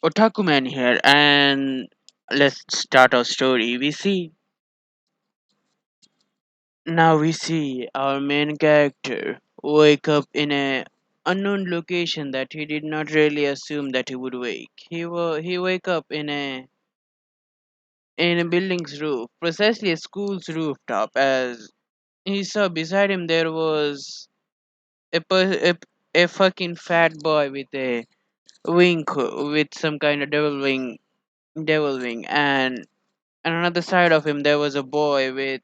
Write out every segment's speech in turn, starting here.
Otaku Man here, and let's start our story. We see our main character wake up in a unknown location that he did not really assume that he would wake. He wake up in a building's roof, precisely a school's rooftop, as he saw beside him there was a fucking fat boy with a with some kind of devil wing, and on another side of him there was a boy with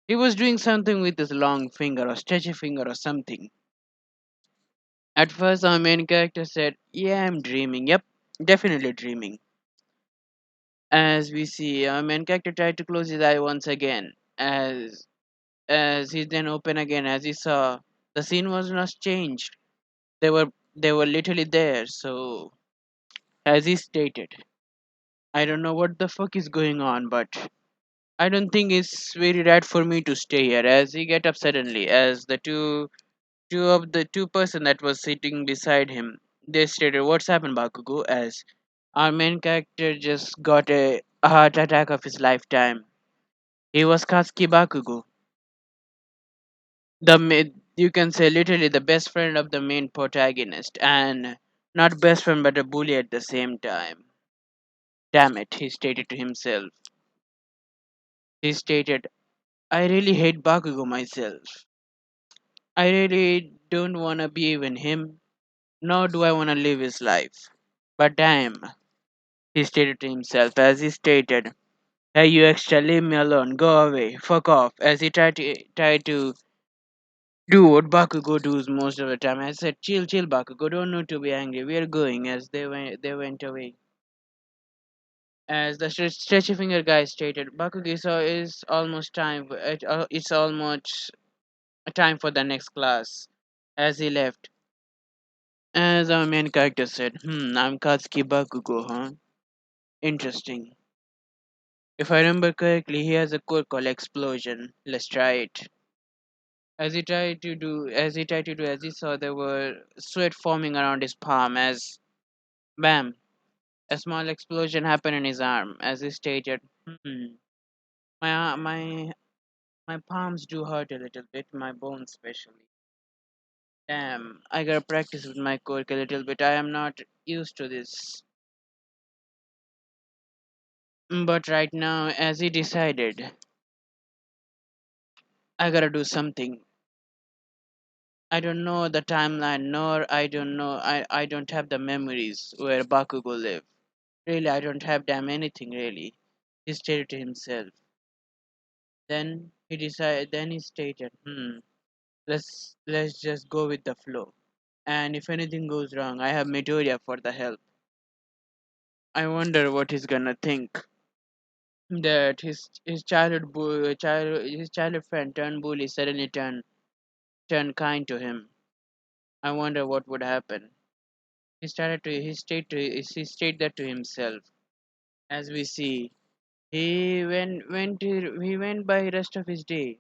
he was doing something with his long finger or stretchy finger or something. At first our main character said, "Yeah, I'm dreaming. Yep, definitely dreaming." As we see, our main character tried to close his eye once again, as he then opened again, as he saw the scene was not changed. They were literally there. So as he stated, I don't know what the fuck is going on, but I don't think it's very right for me to stay here. As he get up suddenly, as the two person that was sitting beside him, they stated, "What's happened, Bakugo?" As our main character just got a heart attack of his lifetime. He was Katsuki Bakugo, you can say literally the best friend of the main protagonist, and not best friend but a bully at the same time. Damn it, he stated to himself. He stated, "I really hate Bakugo myself. I really don't wanna be even him, nor do I wanna live his life. But damn," he stated to himself, as he stated, "Hey, you extra, leave me alone, go away, fuck off," as he tried to do what Bakugo does most of the time. I said, "Chill, chill, Bakugo, don't need to be angry, we are going," as they went away. As the stretchy finger guy stated, "Bakugo, so is almost it's almost time for the next class," as he left. As our main character said, "I'm Katsuki Bakugo, huh? Interesting. If I remember correctly, he has a core called explosion. Let's try it." As he saw there were sweat forming around his palm as bam, a small explosion happened in his arm. As he stated, my my palms do hurt a little bit, my bones especially. Damn, I gotta practice with my core a little bit. I am not used to this. But right now, as he decided, I gotta do something. I don't know the timeline, nor I don't have the memories where Bakugo lived. Really, I don't have damn anything really. He stated to himself. Then he stated, let's just go with the flow. And if anything goes wrong, I have Midoriya for the help. I wonder what he's gonna think. That his childhood friend turned bully suddenly turned kind to him. I wonder what would happen. He stated that to himself. As we see, he went by rest of his day.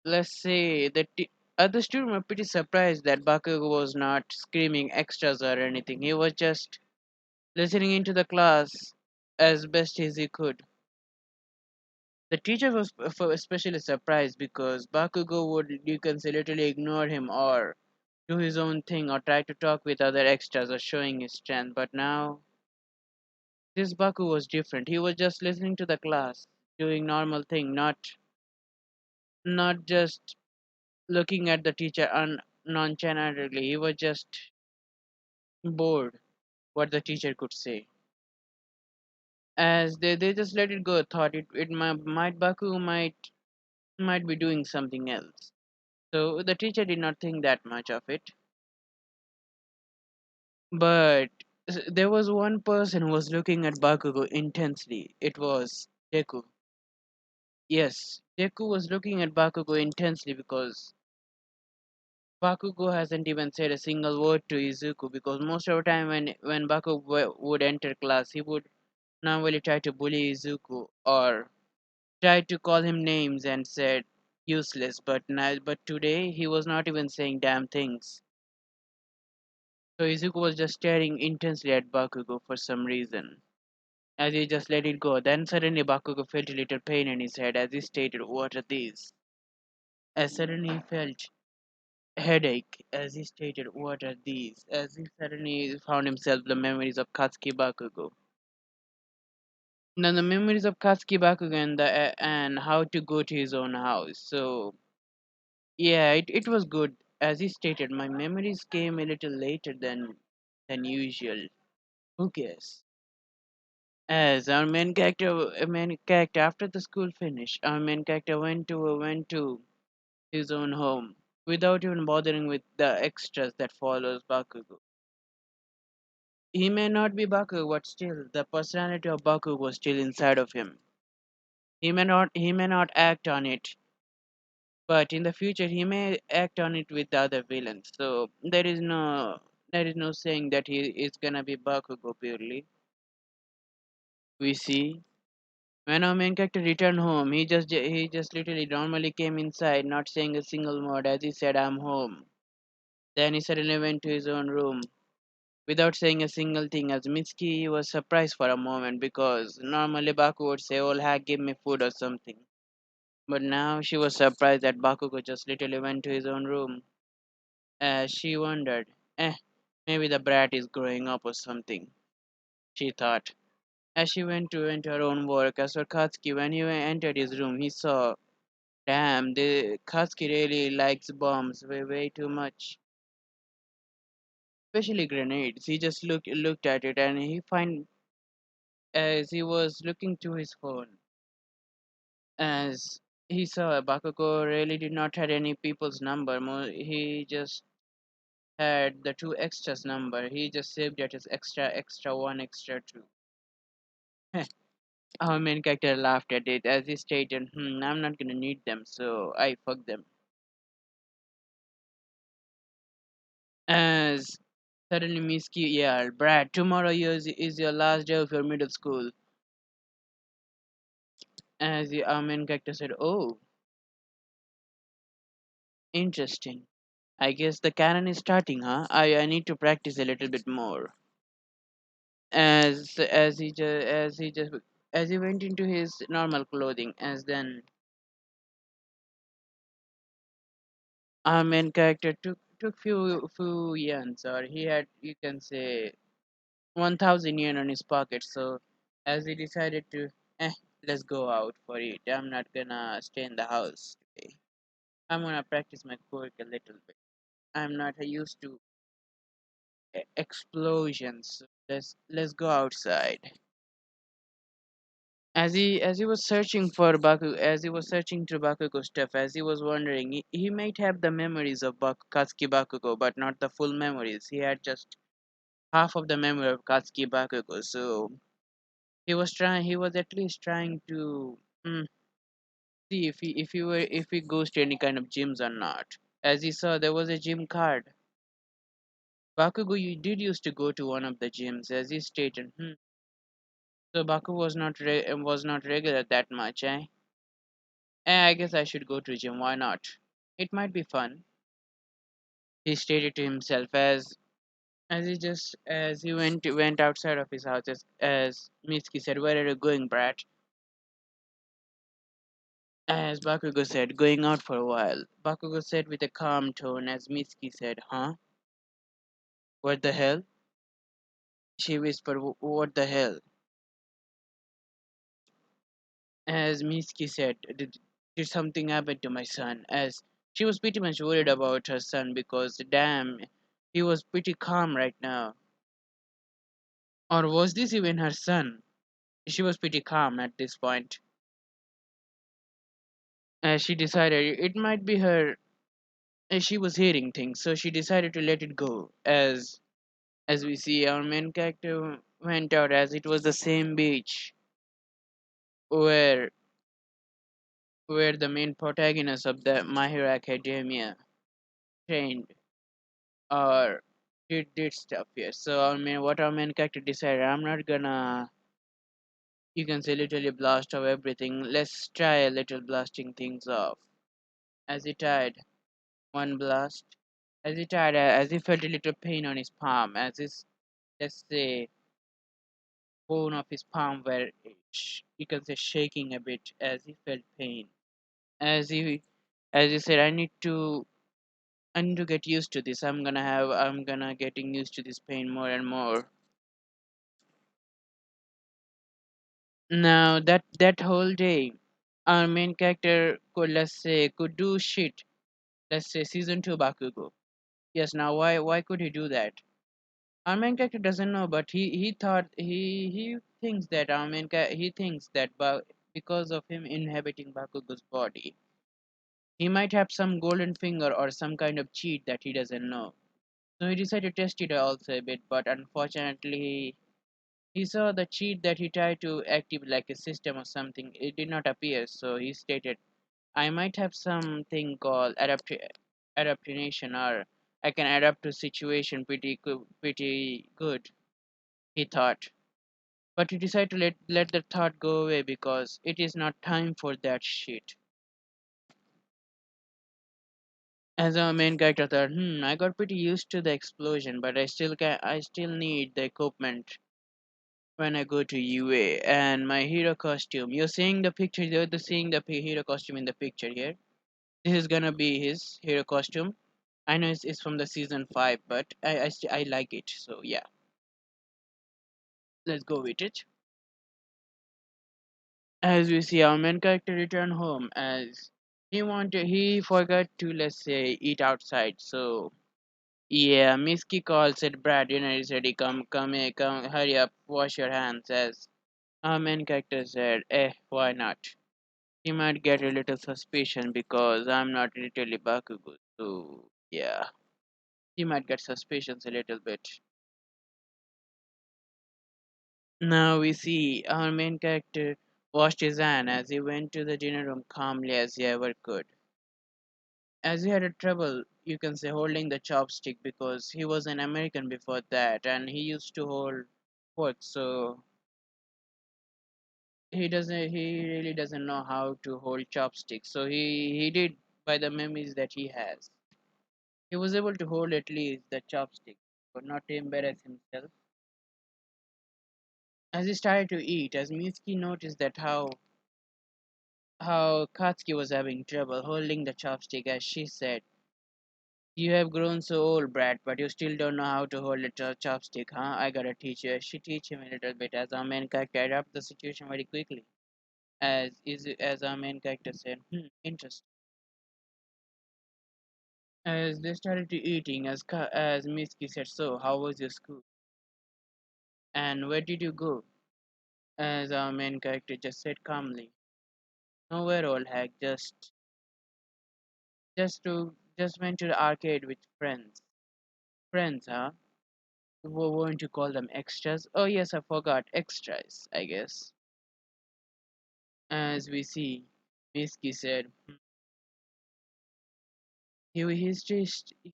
Let's say that other students were pretty surprised that Bakugo was not screaming extras or anything. He was just listening into the class as best as he could. The teacher was especially surprised because Bakugo would, you can say, literally ignore him or do his own thing or try to talk with other extras or showing his strength. But now, this Baku was different. He was just listening to the class, doing normal thing, not just looking at the teacher nonchalantly. He was just bored what the teacher could say. As they just let it go, thought it might Baku might be doing something else. So the teacher did not think that much of it. But there was one person who was looking at Bakugo intensely. It was Deku. Yes, Deku was looking at Bakugo intensely because Bakugo hasn't even said a single word to Izuku, because most of the time when Bakugo would enter class, he would normally try to bully Izuku or try to call him names and said useless. But today he was not even saying damn things. So Izuku was just staring intensely at Bakugo for some reason. As he just let it go, then suddenly Bakugo felt a little pain in his head as he stated, "What are these?" As suddenly he felt headache as he stated, "What are these?" As he suddenly found himself the memories of Katsuki Bakugo. Now the memories of Katsuki Bakugo and how to go to his own house. So yeah, it was good. As he stated, my memories came a little later than usual. Who cares? As our main character after the school finished, our main character went to his own home without even bothering with the extras that follows Bakugo. He may not be Bakugo, but still, the personality of Bakugo was still inside of him. He may not act on it, but in the future he may act on it with the other villains. So there is no saying that he is gonna be Bakugo purely. We see when our main character returned home, he just literally normally came inside, not saying a single word as he said, "I'm home." Then he suddenly went to his own room without saying a single thing as Mitsuki was surprised for a moment because normally Baku would say, "Oh, hack, give me food or something." But now she was surprised that Bakugo just literally went to his own room. As she wondered, eh, maybe the brat is growing up or something, she thought. As she went to her own work, as for Katsuki, when he entered his room, he saw, damn, the Katsuki really likes bombs way too much. Especially grenades. He just looked at it and he find as he was looking to his phone, as he saw Bakugo really did not had any people's number. He just had the two extras number. He just saved it as extra one, extra two. Our main character laughed at it as he stated, I'm not gonna need them, so I fuck them. As suddenly Miski yelled, "Brad, tomorrow is your last day of your middle school." As our main character said, "Oh, interesting. I guess the canon is starting, huh? I need to practice a little bit more." As he went into his normal clothing, as then our main character took few yens, or he had, you can say, 1,000 yen on his pocket. So as he decided to, eh, let's go out for it. I'm not gonna stay in the house today. I'm gonna practice my quirk a little bit. I'm not used to explosions. So let's go outside. As he was searching for as he was searching through Bakugo stuff, as he was wondering, he might have the memories of Katsuki Bakugo, but not the full memories. He had just half of the memory of Katsuki Bakugo. So he was at least trying to see if he goes to any kind of gyms or not. As he saw, there was a gym card. Bakugo, you did used to go to one of the gyms, as he stated. So Baku was not regular that much, eh? I guess I should go to gym. Why not? It might be fun. He stated to himself as he went outside of his house. As Mitsuki said, "Where are you going, brat?" As Bakugo said, "Going out for a while." Bakugo said with a calm tone. As Mitsuki said, "Huh? What the hell?" She whispered, "What the hell?" As Mitsuki said, did something happen to my son?" As she was pretty much worried about her son because, damn, he was pretty calm right now. Or was this even her son? She was pretty calm at this point. As she decided it might be her, as she was hearing things, so she decided to let it go. As we see, our main character went out, as it was the same beach where the main protagonist of the My Hero Academia trained or did stuff here. So our main character decided, I'm not gonna, you can say, literally blast off everything. Let's try a little blasting things off. As he tried one blast, As he tried, as he felt a little pain on his palm, as his, let's say, bone of his palm were, you can say, shaking a bit as he felt pain. As he, as he said, I need to get used to this. I'm gonna getting used to this pain more and more. Now that whole day, our main character could, let's say, could do shit. Let's say season two bakugou. Yes. Now why could he do that? Our main character doesn't know, but he thought he thinks that he thinks that because of him inhabiting Bakugou's body, he might have some golden finger or some kind of cheat that he doesn't know. So he decided to test it also a bit, but unfortunately he saw the cheat that he tried to activate like a system or something. It did not appear, so he stated, "I might have something called adaptation, or I can adapt to situation pretty good." He thought. But he decided to let the thought go away because it is not time for that shit. As our main character thought, I got pretty used to the explosion, but I still need the equipment when I go to UA and my hero costume. You're seeing the picture, seeing the hero costume in the picture here. This is gonna be his hero costume. I know it's from the season 5, but I like it. So yeah, let's go with it. As we see, our main character return home as he forgot to, let's say, eat outside. So yeah, Misky calls it, "Brad, dinner is ready. Come here, come, hurry up, wash your hands." As our main character said, why not? He might get a little suspicion because I'm not literally Bakugo. So yeah, he might get suspicions a little bit. Now we see our main character washed his hand as he went to the dinner room calmly as he ever could. As he had a trouble, you can say, holding the chopstick because he was an American before that and he used to hold fork, so he really doesn't know how to hold chopsticks. So he did by the memories that he has. He was able to hold at least the chopstick, but not to embarrass himself. As he started to eat, as Mitsuki noticed that how Katsuki was having trouble holding the chopstick, as she said, "You have grown so old, Brad, but you still don't know how to hold a chopstick, huh? I gotta teach you." She teach him a little bit as our main character adapt the situation very quickly. As our main character said, interesting. As they started to eating, as Mitsuki said, "So, how was your school? And where did you go?" As our main character just said calmly, "Nowhere, old hag. Just went to the arcade with friends." Friends, huh? We weren't to call them extras. Oh yes, I forgot. Extras, I guess. As we see, Miski said,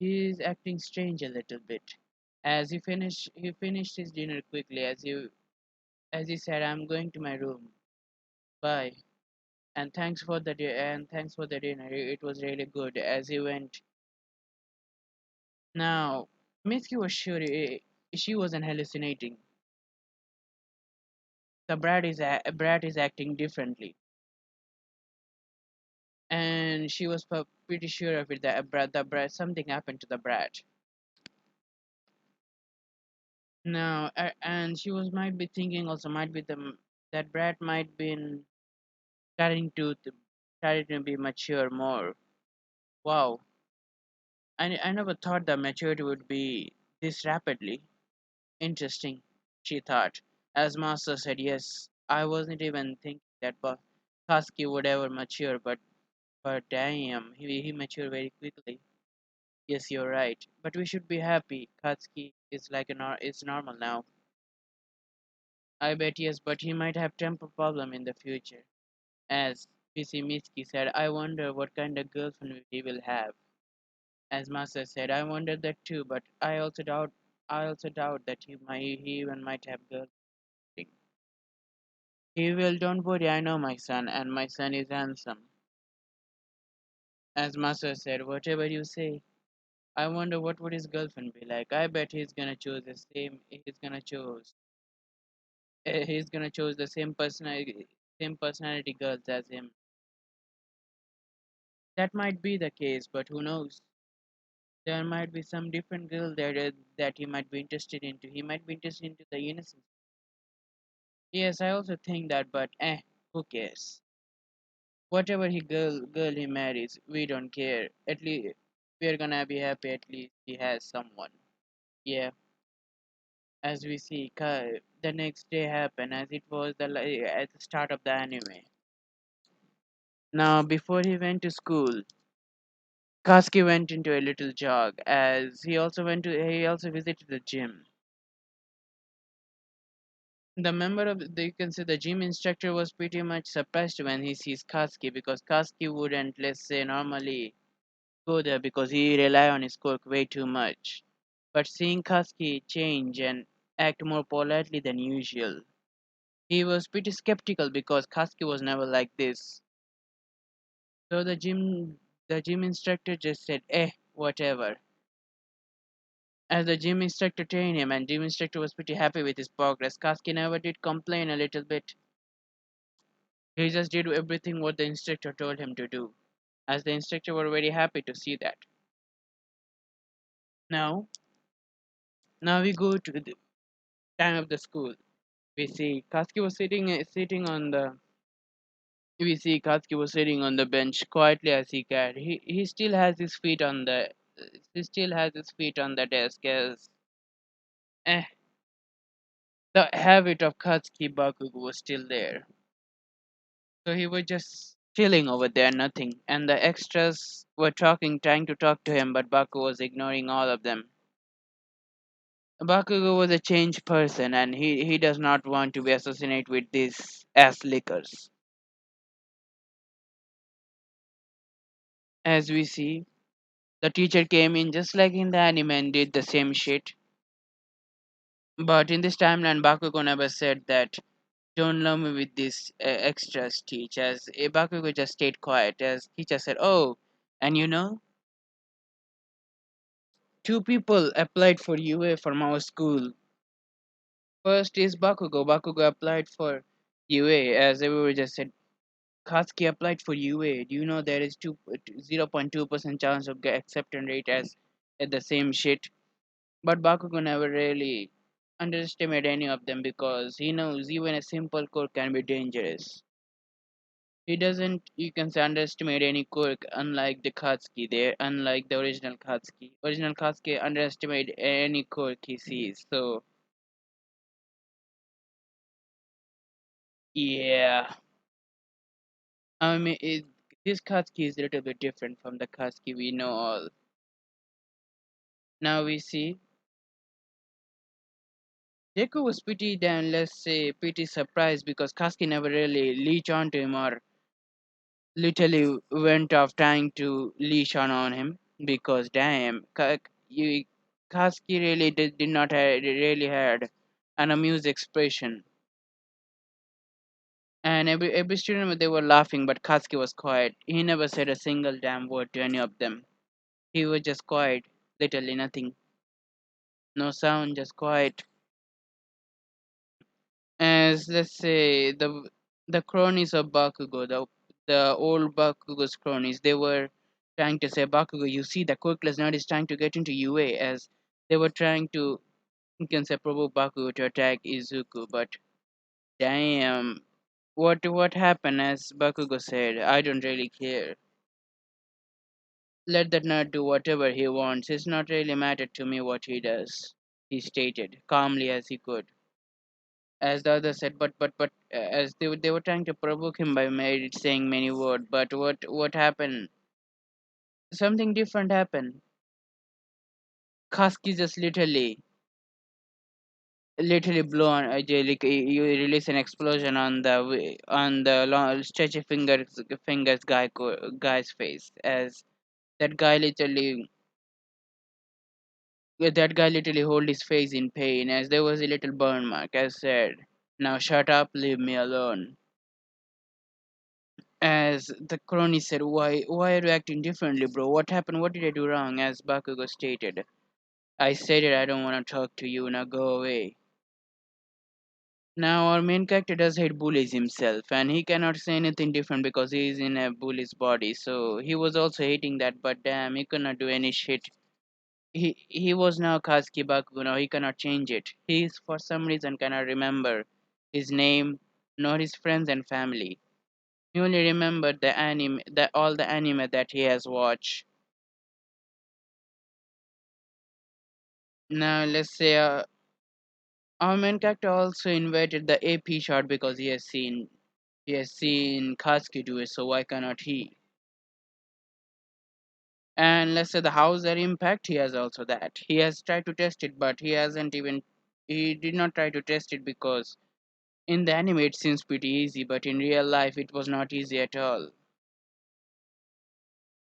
he's acting strange a little bit. As he finished his dinner quickly. As he said, "I'm going to my room. Bye. And thanks for the dinner. It was really good." As he went, now Miski was sure she wasn't hallucinating. The Brad is acting differently, and she was pretty sure of it. That the Brad something happened to the Brad. Now, and she was might be thinking also might be that Brad might been starting to starting to be mature more. Wow, I never thought that maturity would be this rapidly. Interesting, she thought. As Master said, "Yes, I wasn't even thinking that Husky would ever mature, but damn, he matured very quickly." Yes, you're right. But we should be happy. Katsuki is like is normal now. I bet yes, but he might have temper problem in the future. As PC Mitsuki said, "I wonder what kind of girlfriend he will have." As Master said, "I wonder that too, but I also doubt that he even might have girlfriend." "He will, don't worry, I know my son, and my son is handsome." As Master said, "Whatever you say." I wonder what would his girlfriend be like. I bet he's gonna choose the same. He's gonna choose the same personality girls as him. That might be the case, but who knows? There might be some different girl that he might be interested into. He might be interested into the innocence. Yes, I also think that, but who cares? Whatever girl he marries, we don't care. At least we're gonna be happy. At least he has someone. Yeah, as we see, the next day happened as it was at the start of the anime. Now, before he went to school, Katsuki went into a little jog as he also visited the gym. You can say the gym instructor was pretty much surprised when he sees Katsuki because Katsuki wouldn't, let's say, normally go there because he rely on his quirk way too much. But seeing Katsuki change and act more politely than usual, he was pretty skeptical because Katsuki was never like this. So the gym instructor just said, whatever. As the gym instructor trained him and gym instructor was pretty happy with his progress, Katsuki never did complain a little bit. He just did everything what the instructor told him to do. As the instructor were very happy to see that. Now, now we go to the time of the school. We see Katsuki was sitting on the we see Katsuki was sitting on the bench quietly as he can. He still has his feet on the desk as eh, the habit of Katsuki Bakugo was still there. So he was just chilling over there, nothing. And the extras were trying to talk to him, but Baku was ignoring all of them. Bakugo was a changed person and he does not want to be associated with these ass lickers. As we see, the teacher came in just like in the anime and did the same shit. But in this timeline, Bakugo never said that, don't love me with these extras, teach. As Bakugo just stayed quiet as teacher said, oh, and you know, two people applied for UA from our school. First is Bakugo. Bakugo applied for UA as everyone just said, Katsuki applied for UA. Do you know there is 0.2% chance of get acceptance rate as at the same shit? But Bakugo never really underestimate any of them because he knows even a simple quirk can be dangerous. He doesn't, you can say, underestimate any quirk unlike the Katsuki there, unlike the original Katsuki. Original Katsuki underestimate any quirk he sees. So, yeah. I mean, this Katsuki is a little bit different from the Katsuki we know all. Now we see Deku was pretty damn, let's say, pretty surprised because Katsuki never really leech onto him or literally went off trying to leash on him because damn, Katsuki really did not really had an amused expression. And every student they were laughing, but Katsuki was quiet. He never said a single damn word to any of them. He was just quiet, literally nothing, no sound, just quiet. As let's say the cronies of Bakugo, the old Bakugo's cronies, they were trying to say, Bakugo, you see the quirkless nerd is trying to get into UA as they were trying to, you can say, provoke Bakugo to attack Izuku, but damn, what happened? As Bakugo said, I don't really care. Let that nerd do whatever he wants. It's not really matter to me what he does. He stated calmly as he could. As the other said, as they were trying to provoke him by saying many words, but what happened? Something different happened. Kaski just literally blew on like you release an explosion on on the long, stretchy fingers guy's face as that guy literally that guy literally hold his face in pain as there was a little burn mark as said, now shut up, leave me alone. As the crony said, why are you acting differently, bro? What happened? What did I do wrong? As Bakugo stated, I stated I don't want to talk to you, now go away. Now our main character does hate bullies himself, and he cannot say anything different because he is in a bully's body. So he was also hating that, but damn, he could not do any shit. He was now Kazuki Bakugo. Now he cannot change it. He for some reason cannot remember his name nor his friends and family. He only remembered the anime, the all the anime that he has watched. Now let's say our main character also invited the AP shot because he has seen Kazuki do it, so why cannot he? And let's say the Hauser impact, he has also that. He has tried to test it, but he did not try to test it because in the anime it seems pretty easy, but in real life it was not easy at all.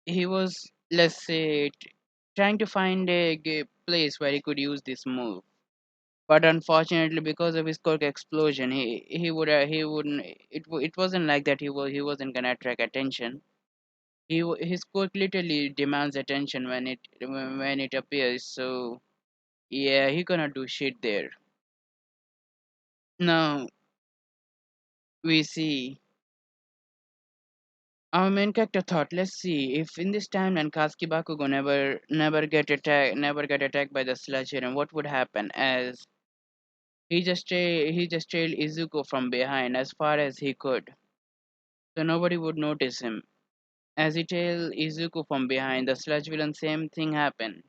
He was, let's say, trying to find a place where he could use this move. But unfortunately, because of his quirk explosion, he wouldn't. It wasn't like that. He wasn't gonna attract attention. His quirk literally demands attention when it appears. So yeah, he cannot do shit there. Now we see our main character thought. Let's see if in this time and Katsuki Bakugo never get attacked by the sludge and what would happen as he just trailed Izuku from behind as far as he could, so nobody would notice him. As he tailed Izuku from behind, the sludge villain same thing happened.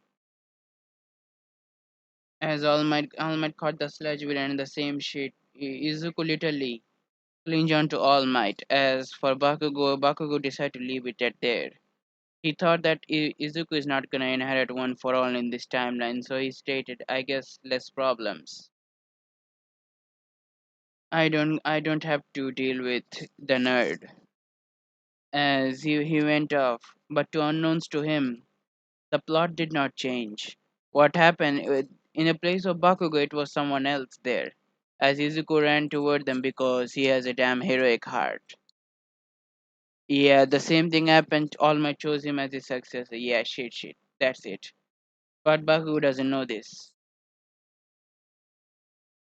As All Might caught the sludge villain in the same shit, Izuku literally clinged on to All Might. As for Bakugo decided to leave it at there. He thought that Izuku is not gonna inherit one for all in this timeline, so he stated, "I guess less problems. I don't have to deal with the nerd." As he went off, but to unknowns to him, the plot did not change. What happened in a place of Bakugo, it was someone else there. As Izuku ran toward them because he has a damn heroic heart. Yeah, the same thing happened. All Might chose him as his successor. Yeah, shit. That's it. But Bakugo doesn't know this.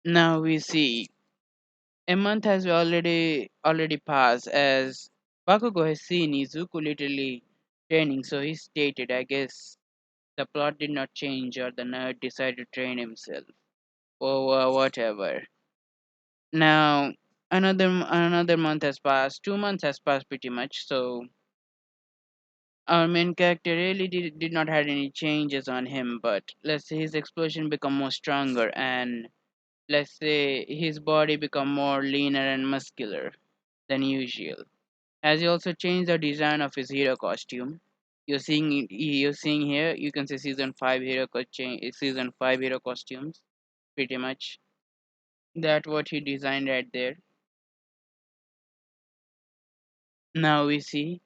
Now we see a month has already passed as Bakugo has seen Izuku literally training, so he stated, I guess the plot did not change or the nerd decided to train himself or whatever. Now another month has passed. 2 months has passed pretty much. So our main character really did not have any changes on him, but let's say his explosion become more stronger and let's say his body become more leaner and muscular than usual. As he also changed the design of his hero costume. You're seeing here. You can see season five hero costumes. Pretty much that what he designed right there. Now we see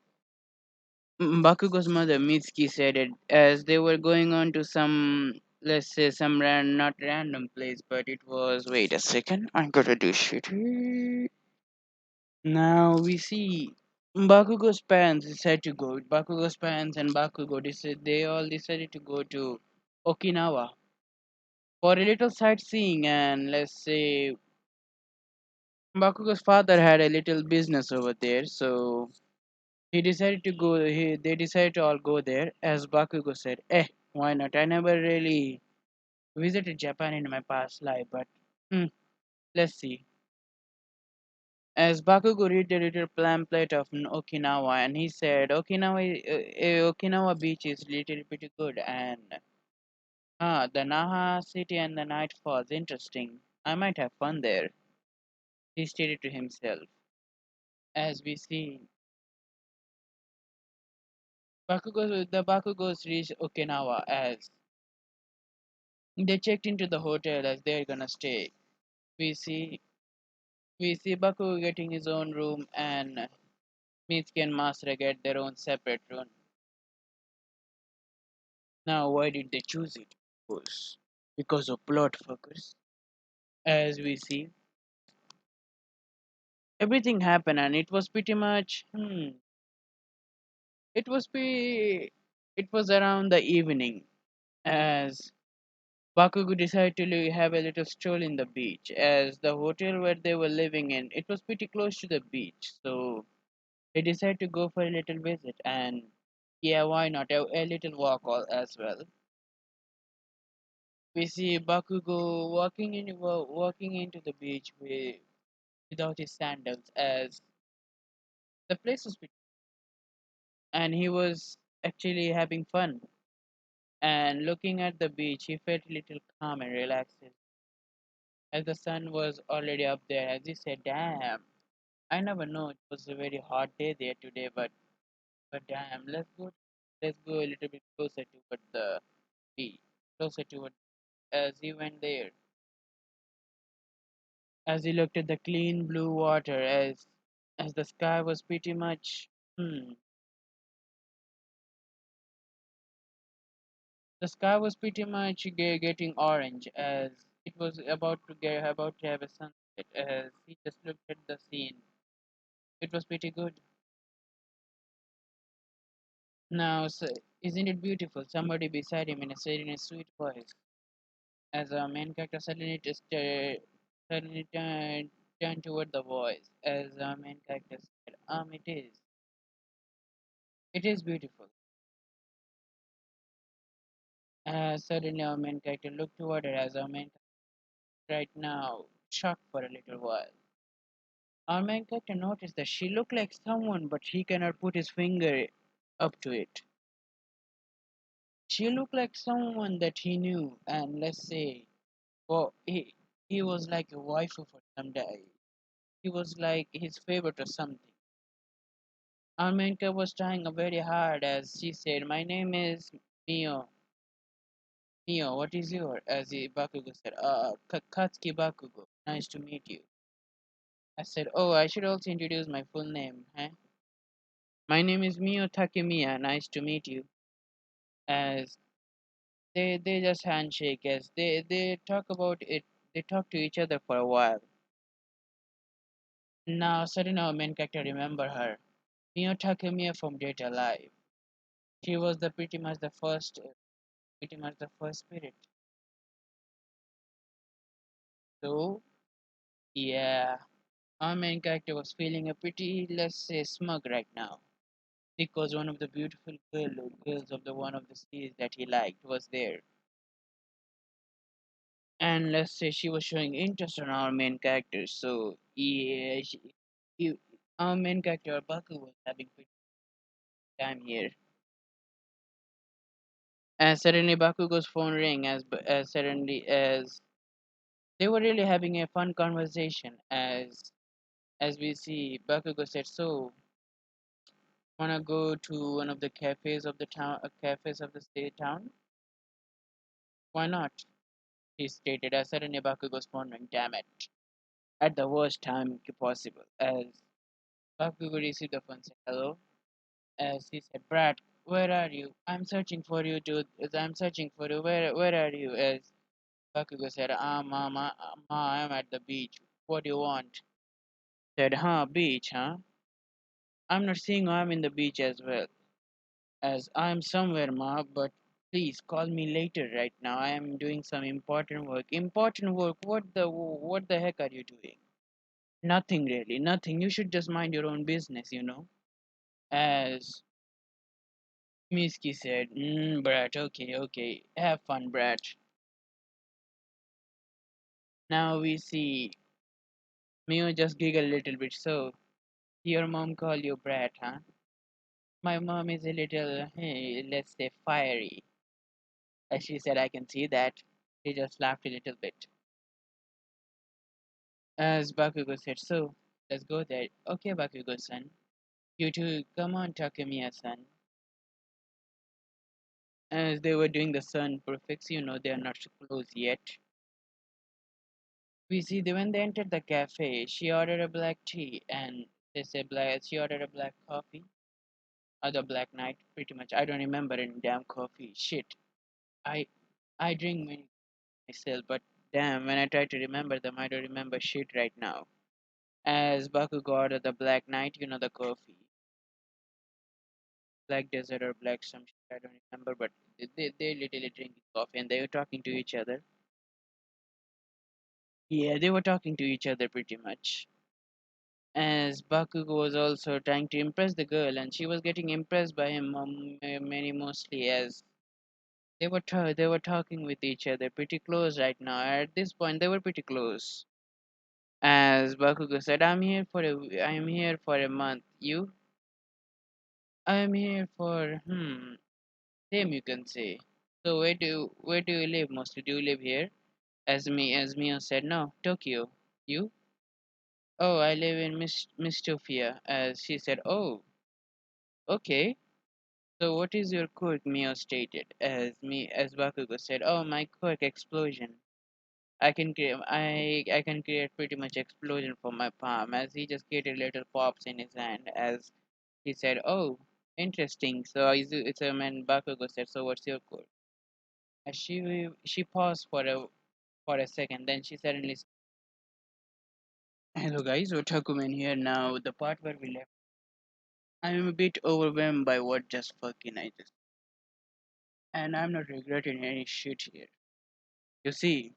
Bakugo's mother Mitsuki said it as they were going on to some, let's say, not random place, but it was. Wait a second, I'm gonna do shit. Now we see Bakugo's parents decided to go. Bakugo's parents and they all decided to go to Okinawa for a little sightseeing, and let's say Bakugo's father had a little business over there, so they decided to all go there. As Bakugo said, why not? I never really visited Japan in my past life, but hmm, let's see." As Bakugo read the little pamphlet of Okinawa, and he said, Okinawa beach is little pretty good, and the Naha city and the night falls interesting. I might have fun there." He stated to himself. As we see, the Bakugos reached Okinawa as they checked into the hotel as they're gonna stay. We see we see Bakugo getting his own room and Mitsuki and Masra get their own separate room. Now, why did they choose it? Of course, because of plot focus. As we see, everything happened, and it was pretty much it was it was around the evening as Bakugo decided to have a little stroll in the beach, as the hotel where they were living in it was pretty close to the beach, so he decided to go for a little visit. And yeah, why not a little walk all as well. We see Bakugo walking into the beach without his sandals, as the place was pretty, and he was actually having fun. And looking at the beach, he felt a little calm and relaxed as the sun was already up there. As he said, "Damn, I never know. It was a very hot day there today, but damn, let's go a little bit closer toward the beach, closer toward." As he went there, as he looked at the clean blue water, as the sky was pretty much hmm, the sky was pretty much getting orange, as it was about to have a sunset. As he just looked at the scene, it was pretty good. Now, isn't it beautiful? Somebody beside him in a sweet voice. As our main character suddenly turned toward the voice. As our main character said, it is beautiful. Suddenly, our main character looked toward her, as our main character right now shocked for a little while. Our main character noticed that she looked like someone, but he cannot put his finger up to it. She looked like someone that he knew, and let's say, well, he was like a waifu for some day. He was like his favorite or something. Our main character was trying very hard, as she said, "My name is Mio. Mio, what is your?" As the Bakugo said, Katsuki Bakugo. Nice to meet you." I said, "Oh, I should also introduce my full name, huh? My name is Mio Takemiya. Nice to meet you." As they just handshake, as they talk about it. They talk to each other for a while. Now, suddenly our main character remember her, Mio Takemiya from Data Live. She was the pretty much the first spirit. So yeah, our main character was feeling a pretty, let's say, smug right now, because one of the beautiful girls of the one of the series that he liked was there, and let's say she was showing interest in our main character. So yeah, he, our main character Baku was having pretty time here. And suddenly Bakugo's phone rang, as suddenly as they were really having a fun conversation. As we see, Bakugo said, "So, wanna go to one of the cafes of the state town? Why not?" He stated, as suddenly Bakugo's phone rang. Damn it! At the worst time possible. As Bakugo received the phone, said, "Hello." As he said, "Brad, where are you? I'm searching for you, dude. As I'm searching for you. Where are you?" As Bakugo said, Ma, I'm at the beach. What do you want?" Said, "Huh, beach, huh? I'm not seeing I'm in the beach as well. As I'm somewhere, Ma, but please call me later. Right now, I am doing some important work." Important work? What the heck are you doing? Nothing really, nothing. You should just mind your own business, you know. As Miski said, Brat, okay, okay. Have fun, Brat." Now we see Mio just giggle a little bit. "So, your mom call you Brat, huh?" "My mom is a little, hey, let's say, fiery." As she said, "I can see that." She just laughed a little bit. As Bakugo said, "So, let's go there." "Okay, Bakugo-san. You too, come on, Takemiya-san." As they were doing the sun prefix, they are not close yet. We see when they entered the cafe, she ordered a black tea, and she ordered a black coffee, or the black night, pretty much. I don't remember any damn coffee. Shit. I I drink many myself, but damn, when I try to remember them, I don't remember shit right now. as Bakugo ordered the Black Knight, the coffee, Black Desert or Black some shit, I don't remember, but they literally drinking coffee and they were talking to each other. Yeah, they were talking to each other pretty much. As Bakugo was also trying to impress the girl, and she was getting impressed by him many mostly as they were talking with each other pretty close right now. At this point, they were pretty close. As Bakugo said, I am here for a month. You? I am here for same you can say. So where do you live mostly? Do you live here? As Mio said, no, Tokyo. You? Oh, I live in Mistopia. As she said, oh, okay. So what is your quirk? Mio stated. As Bakugo said, oh, my quirk explosion. I can create pretty much explosion for my palm. As he just created little pops in his hand. As he said, oh, interesting. So it's a man. Bakugo said, so what's your quirk? As she paused for a second, then she suddenly said, hello guys, Otaku man here now. The part where we left. I am a bit overwhelmed by what just fucking I just, and I'm not regretting any shit here. You see,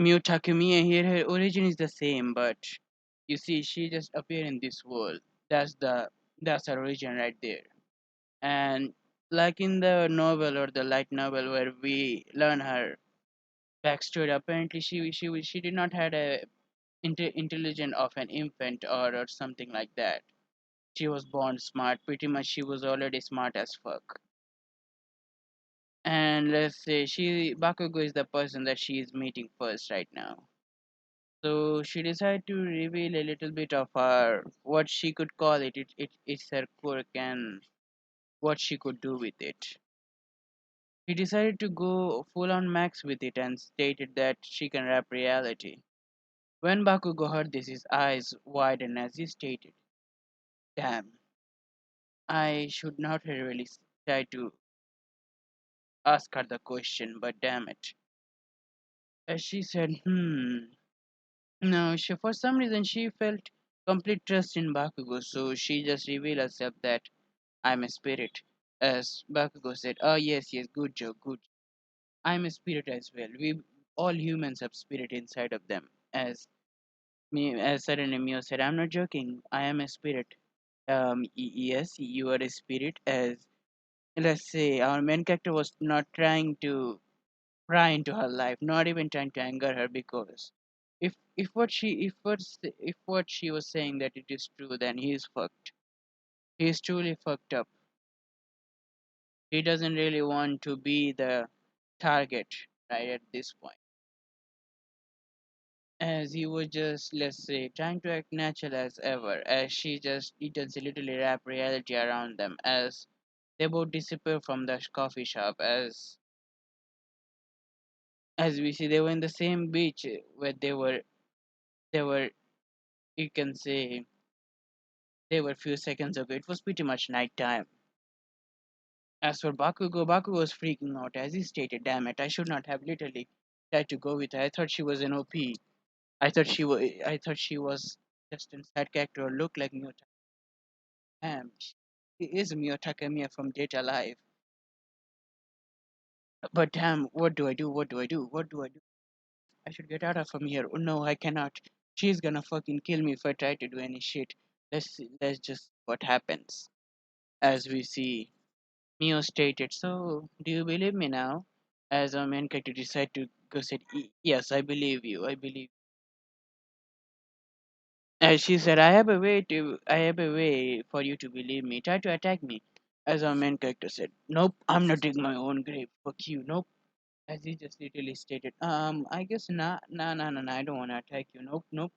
Miu Takemiya here, her origin is the same, but you see, she just appeared in this world. That's her origin right there. And like in the novel or the light novel where we learn her backstory, apparently she did not had a intelligent of an infant or something like that. She was born smart. Pretty much, she was already smart as fuck. And let's say Bakugo is the person that she is meeting first right now. So she decided to reveal a little bit of her what she could call it. It's her quirk and what she could do with it. She decided to go full on max with it and stated that she can rap reality. When Bakugo heard this, his eyes widened as he stated, damn, I should not have really tried to ask her the question, but damn it. As she said, no, for some reason she felt complete trust in Bakugo, so she just revealed herself that I'm a spirit. As Bakugo said, oh yes, yes, good joke, good. I'm a spirit as well. We all humans have spirit inside of them. As suddenly Mio said, I'm not joking. I am a spirit. Yes, you are a spirit. As let's say our main character was not trying to pry into her life, not even trying to anger her because if what she was saying that it is true, then he is fucked. He is truly fucked up. He doesn't really want to be the target right at this point. As he was just, let's say, trying to act natural as ever, as she just intensely literally wrap reality around them as they both disappear from the coffee shop as we see they were in the same beach where they were you can say they were few seconds ago. It was pretty much night time. As for Bakugo was freaking out as he stated, damn it, I should not have literally tried to go with her. I thought she was an OP. I thought she was just a side character or looked like Miyota. Damn, she is Miyota Kamiya from Data Live. But damn, what do I do? What do I do? What do I do? I should get out of from here. Oh no, I cannot. She's gonna fucking kill me if I try to do any shit. Let's just see what happens. As we see Mio stated, so do you believe me now? As our main character decided to go said, Yes, I believe you, I believe." As she said, I have a way for you to believe me. Try to attack me. As our main character said, nope, I'm not digging my own grave. Fuck you, nope. As he just literally stated, I guess nah, I don't wanna attack you. Nope, nope.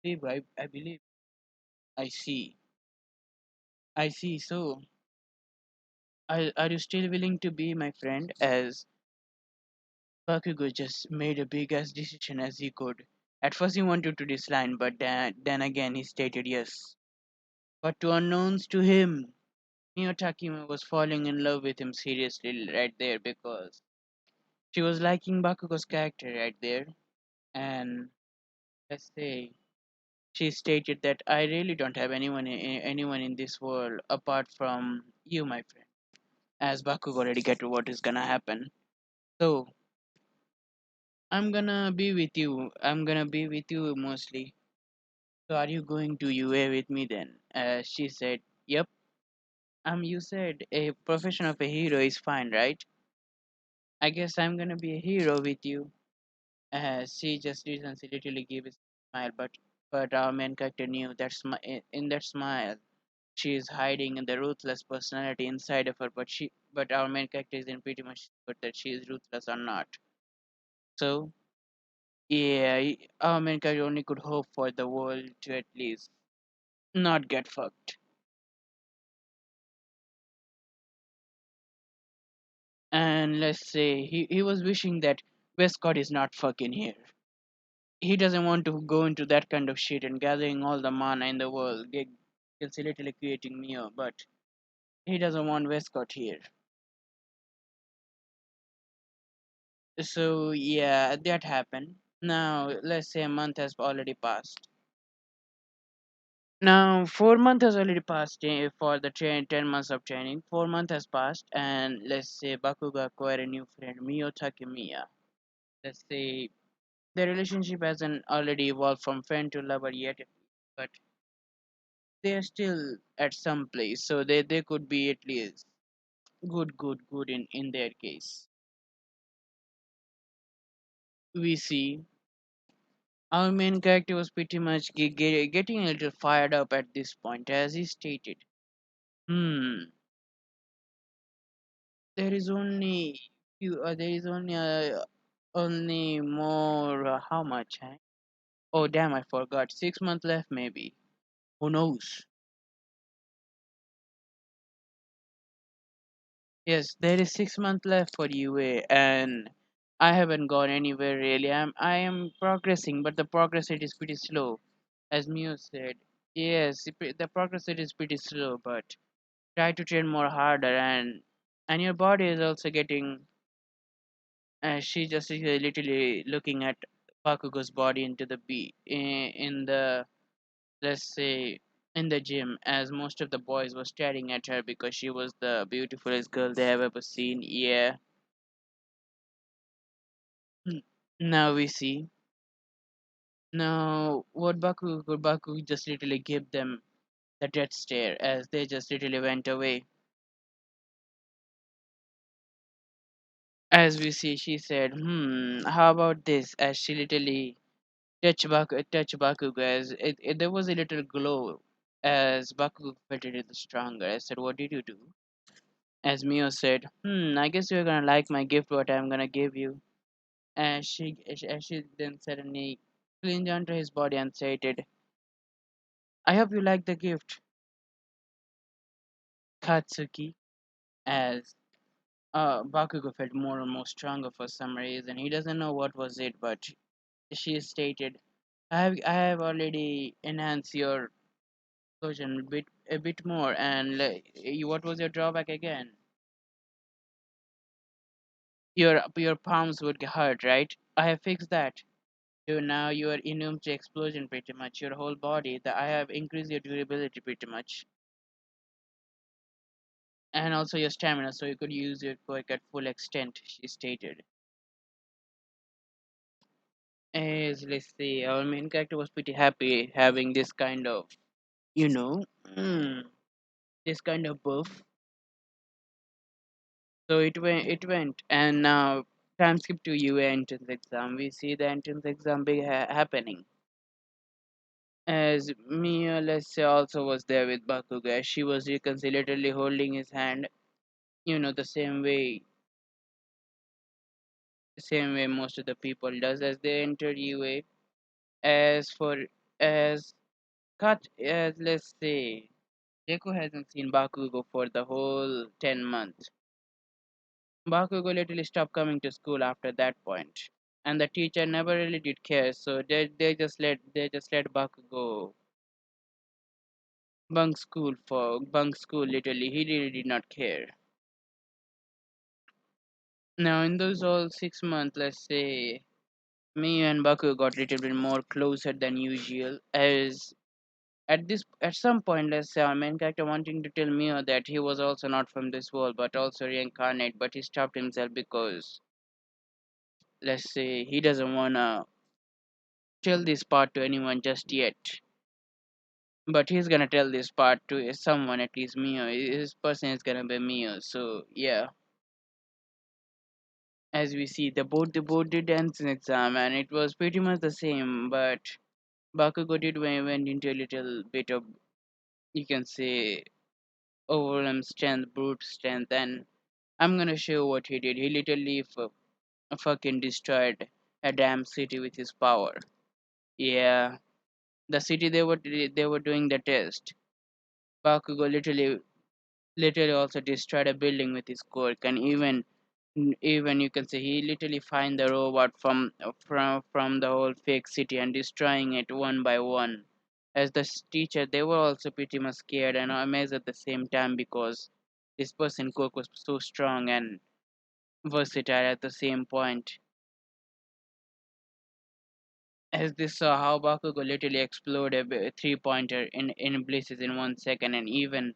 Believe, I believe. I see. I see. So, are you still willing to be my friend? As Bakugo just made a big ass decision as he could. At first he wanted to decline, but then again he stated yes. But to unknowns to him, Miyotakima was falling in love with him seriously right there because she was liking Bakugo's character right there. And let's say She stated that I really don't have anyone in this world apart from you, my friend. As Baku already get to what is gonna happen. So I'm gonna be with you. I'm gonna be with you mostly. So are you going to UA with me then? She said, "Yep." You said a profession of a hero is fine, right? I guess I'm gonna be a hero with you. She just recently literally gave a smile, but our main character knew that in that smile she is hiding the ruthless personality inside of her. But our main character isn't pretty much sure that she is ruthless or not. So yeah, our main character only could hope for the world to at least not get fucked. And let's say he was wishing that Westcott is not fucking here. He doesn't want to go into that kind of shit and gathering all the mana in the world, it's literally creating Neo, but he doesn't want Westcott here. So yeah, that happened. Now let's say a month has already passed. Now 4 months has already passed for the 10 months of training. 4 months has passed, and let's say Bakuga acquired a new friend, Mio Takemiya. Let's say their relationship hasn't already evolved from friend to lover yet, but they're still at some place, so they could be at least good in their case. We see our main character was pretty much getting a little fired up at this point, as he stated, "Hmm, there is only there is only more. How much? Eh? Oh damn, I forgot. 6 months left, maybe. Who knows? Yes, there is 6 months left for UA, and I haven't gone anywhere really. I am progressing, but the progress rate is pretty slow, as Mio said. Yes, the progress rate is pretty slow, but try to train more harder, and your body is also getting. She just is literally looking at Bakugo's body into the in the, let's say, in the gym, as most of the boys were staring at her because she was the beautifulest girl they have ever seen. Yeah. Hmm. Now we see. Now what Baku just literally gave them the death stare as they just literally went away. As we see, she said, how about this? As she literally touched Bakugo, as there was a little glow as Bakugo felt a little stronger. I said, what did you do? As Mio said, I guess you're gonna like my gift, what I'm gonna give you. As she then suddenly clinged onto his body and stated, I hope you like the gift, Katsuki. As Bakugo felt more and more stronger for some reason. He doesn't know what was it, but she stated, I have already enhanced your version a bit more, and what was your drawback again? Your palms would get hurt, right? I have fixed that. So now you are immune to explosion pretty much. Your whole body. I have increased your durability pretty much, and also your stamina, so you could use your quirk at full extent. She stated. As let's see, our main character was pretty happy having this kind of, you know, mm, this kind of buff. So it went, and now time skip to UA entrance exam. We see the entrance exam happening. As Mia, let's say, also was there with Bakuga. She was reconciliatorily holding his hand, the same way most of the people does as they enter UA. As for as cut as let's say, Deku hasn't seen Bakugo for the whole 10 months. Bakugo literally stopped coming to school after that point, and the teacher never really did care. So they just let Bakugo bunk school. Literally, he really did not care. Now in those all 6 months, let's say Me and Baku got a little bit more closer than usual, as at some point, let's say our main character wanting to tell Mio that he was also not from this world but also reincarnate, but he stopped himself because, let's say, he doesn't wanna tell this part to anyone just yet. But he's gonna tell this part to someone, at least Mio. His person is gonna be Mio. So yeah, as we see, the both did dance an exam, and it was pretty much the same. But Bakugo did went into a little bit of, you can say, overwhelmed strength, brute strength, and I'm gonna show what he did. He literally fucking destroyed a damn city with his power. Yeah, the city they were doing the test. Bakugo literally also destroyed a building with his quirk, and even you can say he literally find the robot from the whole fake city and destroying it one by one. As the teacher, they were also pretty much scared and amazed at the same time because this person quirk was so strong and versatile at the same point. As they saw how Bakugo literally exploded a three-pointer in places in 1 second, and even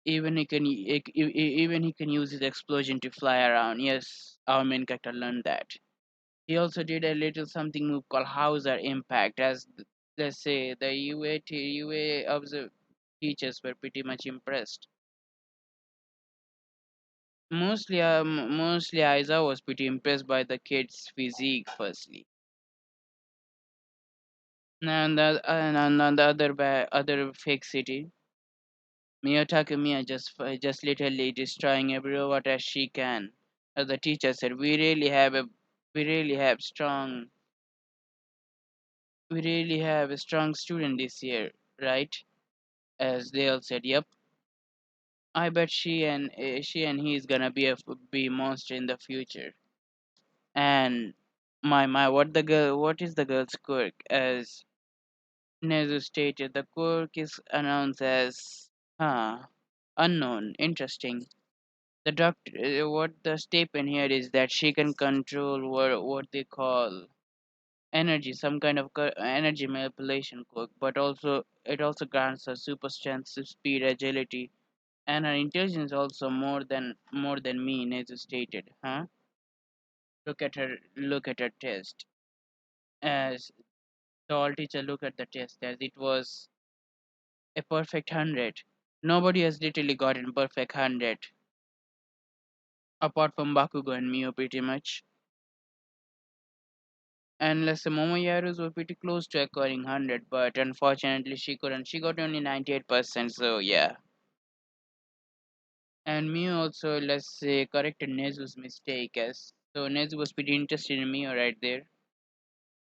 he can use his explosion to fly around. Yes, our main character learned that. He also did a little something move called Hauser Impact. Let's say the UA observe teachers were pretty much impressed. Mostly Aiza was pretty impressed by the kid's physique. Firstly, and on the other fake city, Miya just literally destroying every robot as she can. As the teacher said, we really have strong we really have a strong student this year, right? As they all said, yep. I bet she and he is gonna be monster in the future. And my, what is the girl's quirk? As Nezu stated, the quirk is announced as unknown. Interesting. The doctor, what the statement here is that she can control what they call energy, some kind of energy manipulation quirk, but also it also grants her super strength, speed, agility, and her intelligence also more than me, Nezu stated. Huh? Look at her test. As the all teacher look at the test, as it was a perfect 100. Nobody has literally gotten perfect 100 apart from Bakugo and Mio, pretty much. And let's say Momoyaru's were pretty close to acquiring 100, but unfortunately she couldn't. She got only 98%, so yeah. And Mio also, let's say, corrected Nezu's mistake, as so Nezu was pretty interested in Mio right there.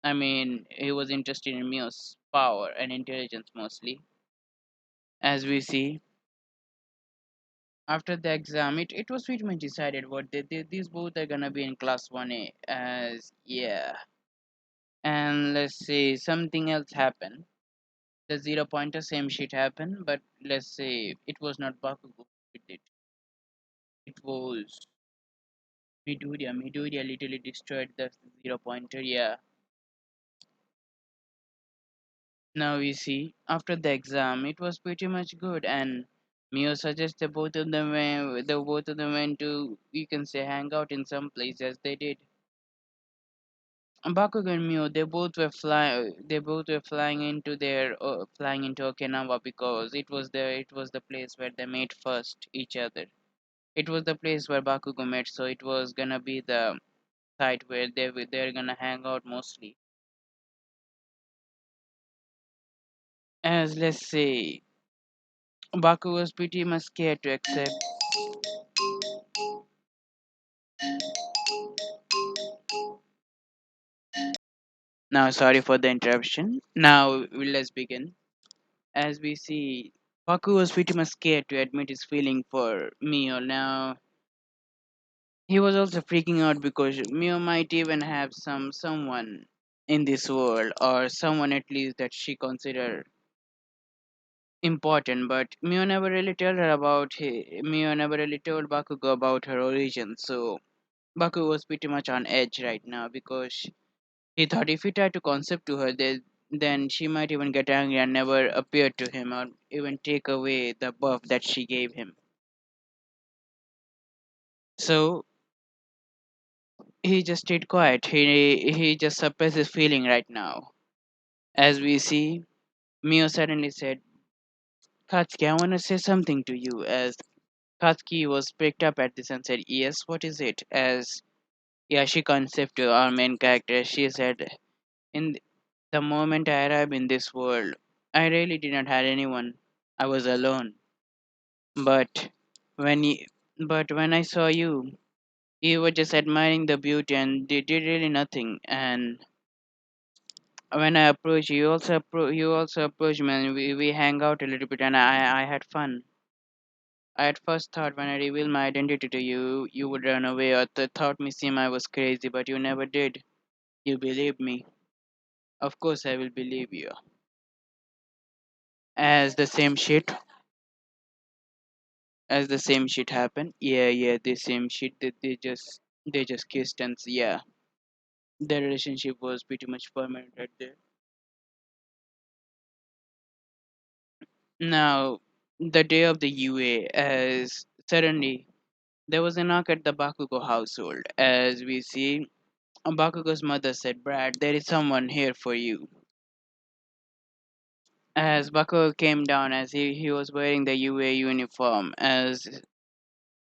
I mean, he was interested in Mio's power and intelligence mostly. As we see, after the exam, it was pretty much decided what these both are gonna be in class 1A, as yeah. And let's say something else happened. The zero pointer, same shit happened, but let's say it was not Bakugo who did it. It was Midoriya. Midoriya literally destroyed the zero pointer. Yeah. Now we see after the exam, it was pretty much good, and Mio suggested both of them went to, you can say, hang out in some place as they did. Bakugo and Mio, they both were flying into Okinawa because it was the place where they met first each other. It was the place where Bakugo met, so it was gonna be the site where they're gonna hang out mostly. As let's say, Bakugo was pretty much scared to accept. Now, sorry for the interruption. Now, let's begin. As we see, Bakugo was pretty much scared to admit his feeling for Mio. Now, he was also freaking out because Mio might even have someone in this world, or someone at least that she consider important, but Mio never really told Bakugo about her origin. So Baku was pretty much on edge right now because he thought if he tried to concept to her, then she might even get angry and never appear to him or even take away the buff that she gave him. So he just stayed quiet. He just suppressed his feeling right now. As we see, Mio suddenly said, Katsuki, I want to say something to you. As Katsuki was picked up at this and said, yes, what is it? As yeah, she concept to our main character. She said, in the moment I arrived in this world, I really did not have anyone. I was alone. But when you, but when I saw you, you were just admiring the beauty and did really nothing. And when I approached you, you also approached me, and we hang out a little bit, and I had fun. I at first thought when I revealed my identity to you, you would run away or thought me seem I was crazy, but you never did. You believed me. Of course, I will believe you. As the same shit, as the same shit happened. Yeah, yeah, the same shit. They just kissed and yeah, their relationship was pretty much permanent right there. Now, the day of the UA, as suddenly there was a knock at the Bakugo household. As we see, Bakugo's mother said, Brad, there is someone here for you. As Bakugo came down, as he was wearing the UA uniform, as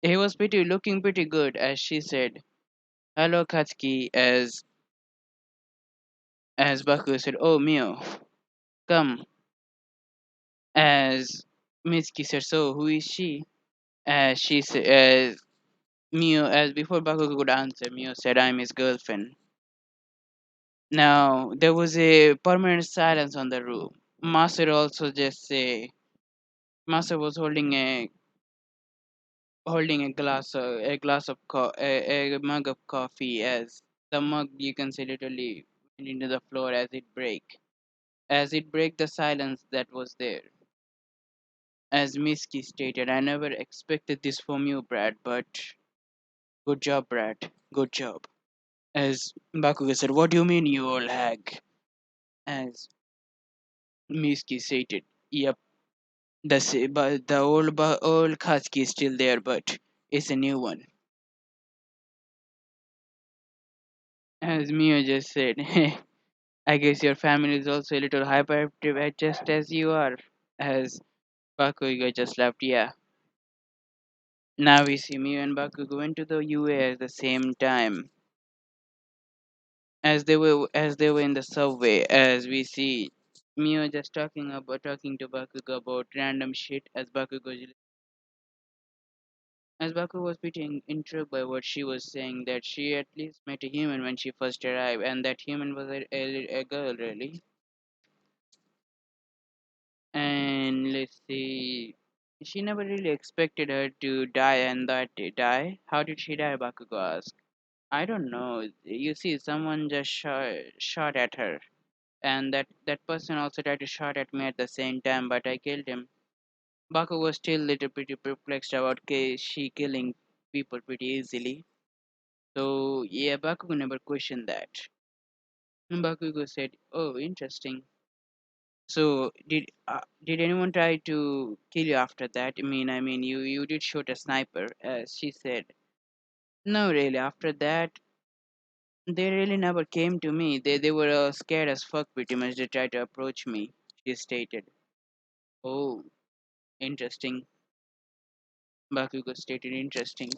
he was pretty looking pretty good, as she said, Hello Katsuki, as Bakugo said, Oh Mio, come. As Mitsuki said, So who is she? As she said, Mio, as before Bakugo could answer, Mio said, I'm his girlfriend. Now, there was a permanent silence on the room. Master also just say, Master was holding a glass of a mug of coffee as the mug you can say literally went into the floor as it break the silence that was there. As Miski stated, I never expected this from you, Brad, but good job, Brad. Good job. As Bakugo said, what do you mean, you old hag? As Miski stated, yep, but the old Katsuki is still there, but it's a new one. As Mio just said, I guess your family is also a little hyperactive just as you are. As Bakugo just left, yeah. Now we see Mio and Bakugo went to the UA at the same time. As they were in the subway, as we see Mio just talking to Bakugo about random shit as Bakugo was pretty intrigued by what she was saying that she at least met a human when she first arrived and that human was a girl really. And let's see, she never really expected her to die and that die. How did she die? Bakugo asked. I don't know. You see, someone just shot at her, and that person also tried to shot at me at the same time, but I killed him. Bakugo was still little pretty perplexed about she killing people pretty easily. So yeah, Bakugo never questioned that. And Bakugo said, "Oh, interesting. So did anyone try to kill you after that? I mean, you did shoot a sniper." She said, "No, really. After that, they really never came to me. They were scared as fuck. Pretty much, they tried to approach me." She stated. "Oh, interesting." Bakugo stated, "Interesting."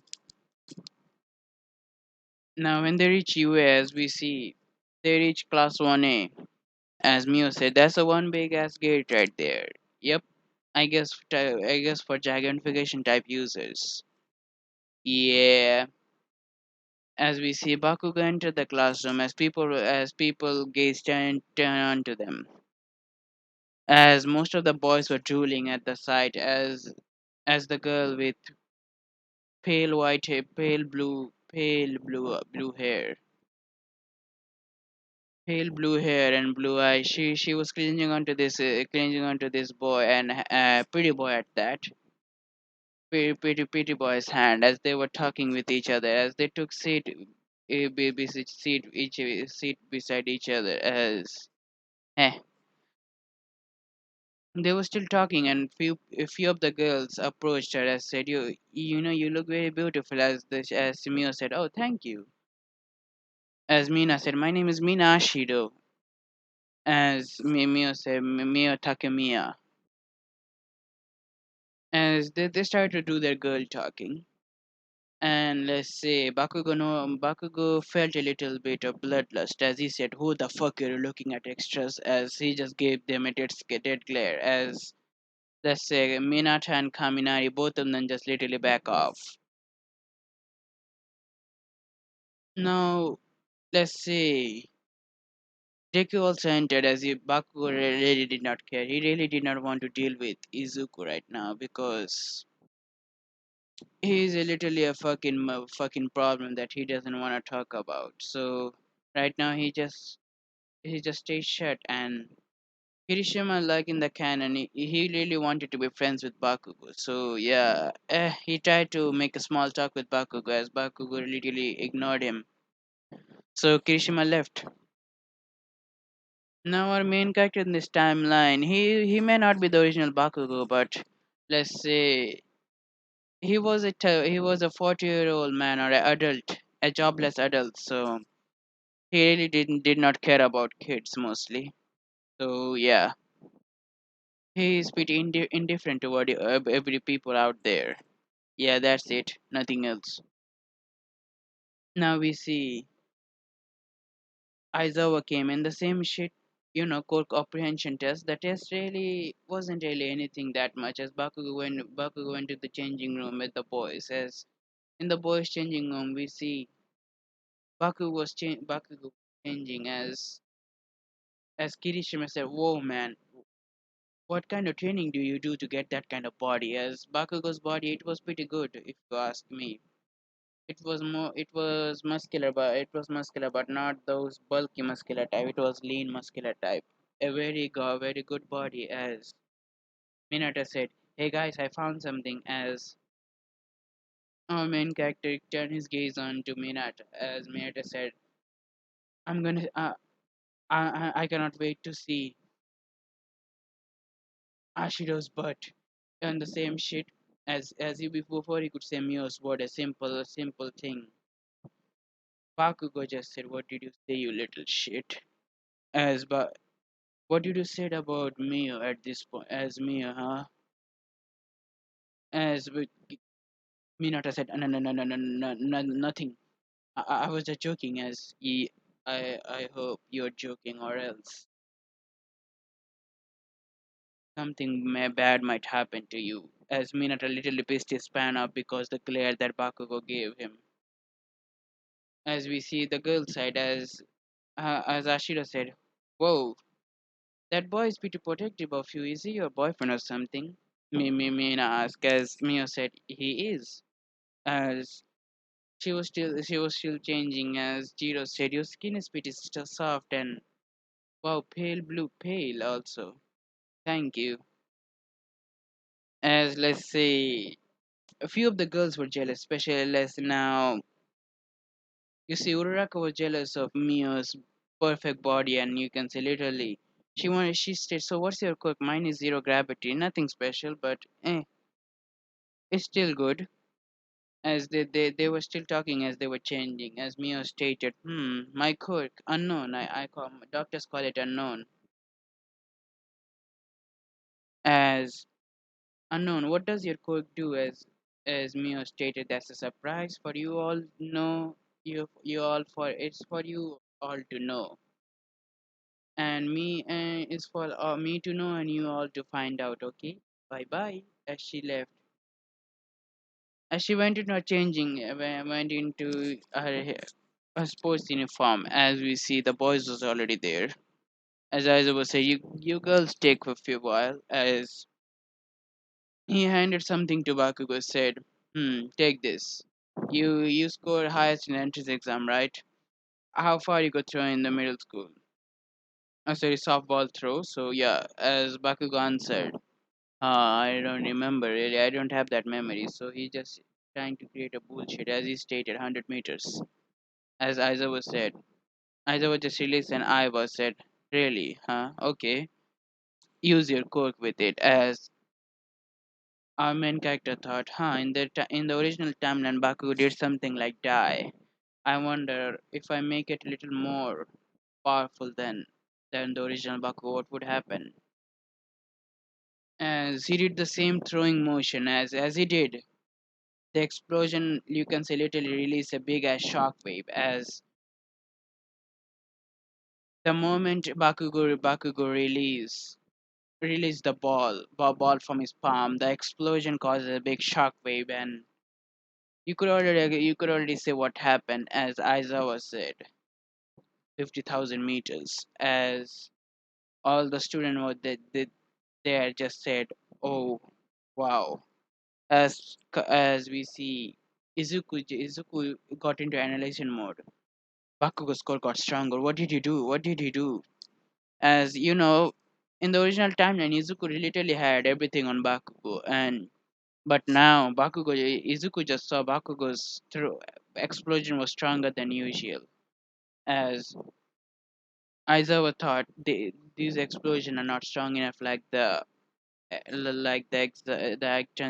Now, when they reach UA, as we see, they reach Class 1A. As Mio said, that's a one big ass gate right there. Yep, I guess for gigantification type users. Yeah, as we see Bakugo enter the classroom as people gaze turn onto them. As most of the boys were drooling at the sight as the girl with pale white hair, blue hair. Pale blue hair and blue eyes. She was clinging onto this boy and pretty boy at that. pretty boy's hand as they were talking with each other as they took seat beside each other as eh, they were still talking and a few of the girls approached her and said you look very beautiful as Mio said, oh, thank you. As Mina said, my name is Mina Ashido. As Mio said, Mio Takemiya. As they started to do their girl talking. And let's say Bakugo felt a little bit of bloodlust as he said, who the fuck are you looking at extras? As he just gave them a dead glare. As let's say Minata and Kaminari, both of them just literally back off. Now, let's say Deku also entered as if Bakugo really did not care. He really did not want to deal with Izuku right now because he's a literally a fucking problem that he doesn't want to talk about. So right now he just stays shut and Kirishima, like in the canon, he really wanted to be friends with Bakugo. So yeah, he tried to make a small talk with Bakugo as Bakugo literally ignored him. So Kirishima left. Now our main character in this timeline, he may not be the original Bakugo, but let's say he was a 40-year-old man or an adult, a jobless adult. So he really did not care about kids mostly. So yeah, he is pretty indifferent toward every people out there. Yeah, that's it. Nothing else. Now we see Aizawa came in the same shit, core comprehension test. The test really wasn't really anything that much as Bakugo went to the changing room with the boys. As in the boys' changing room, we see Bakugo changing as Kirishima said, "Whoa, man, what kind of training do you do to get that kind of body?" As Bakugo's body, it was pretty good, if you ask me. It was muscular, but not those bulky muscular type. It was lean muscular type. A very good body. As Minata said, "Hey guys, I found something." As our main character turned his gaze on to Minata, as Minata said, "I'm gonna, I cannot wait to see Ashido's butt." On the same shit as he before he could say Mio's word, a simple thing. Bakugo just said, "What did you say, you little shit?" As what did you say about Mio at this point? As Mio, huh? As Minata said, no, no, no, no, no, no, no nothing. I was just joking. I hope you're joking, or else something bad might happen to you. As Minata literally pissed his pan up because the glare that Bakugo gave him. As we see the girl side, as Ashira said, "Whoa, that boy is pretty protective of you. Is he your boyfriend or something?" Mina asked, as Mio said, "He is." As she was still changing, as Jiro said, "Your skin is pretty still soft and wow, pale blue, pale also. Thank you." As let's say a few of the girls were jealous, especially less now. You see, Uraraka was jealous of Mio's perfect body, and you can say literally, she said, "So what's your quirk?" "Mine is zero gravity, nothing special, but it's still good." As they were still talking as they were changing, as Mio stated, my quirk, unknown. I call doctors call it unknown. As unknown, what does your quirk do? As Mio stated, that's a surprise for you all. Know you all for it's for you all to know, and me is for me to know and you all to find out. Okay, bye bye. As she left, as she went into her changing, went into her sports uniform. As we see, the boys was already there. As Isaac was saying, you girls take a few while. As he handed something to Bakugo, said, take this. You scored highest in entrance exam, right? How far you could throw in the middle school? Sorry, softball throw. So yeah, as Bakugo answered. I don't remember really. I don't have that memory. So he just trying to create a bullshit as he stated 100 meters. As Aizawa said. Aizawa just released an Aiwa said, really, huh? Okay. Use your quirk with it. As our main character thought, huh? In the original timeline, Baku did something like die. I wonder if I make it a little more powerful than the original Baku, what would happen? As he did the same throwing motion as he did, the explosion you can say literally released a big ass shockwave. As the moment Bakugo released the ball from his palm, the explosion caused a big shockwave, and you could already say what happened. As Aizawa said, 50,000 meters. As all the students were there just said, "Oh, wow!" As we see, Izuku got into annihilation mode. Bakugo's score got stronger. What did he do? What did he do? As you know, in the original timeline, Izuku literally had everything on Bakugo, and but now Izuku just saw Bakugo's explosion was stronger than usual. As Aizawa thought these explosions are not strong enough like the entrance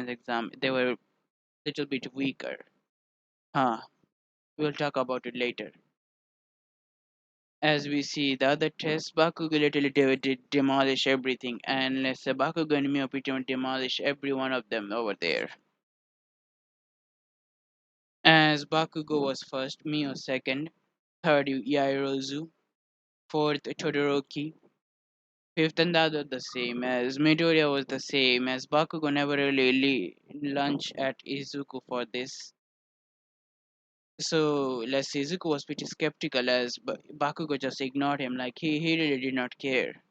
exam. They were a little bit weaker. Huh. We'll talk about it later. As we see the other tests, Bakugo literally did demolish everything, and let's say Bakugo and Mio pretty much demolish every one of them over there. As Bakugo was first, Mio second, third Yairozu, fourth Todoroki, fifth and the other the same. As Midoriya was the same. As Bakugo never really lunch at Izuku for this. So let's say Izuku was pretty skeptical as Bakugo just ignored him like he really did not care.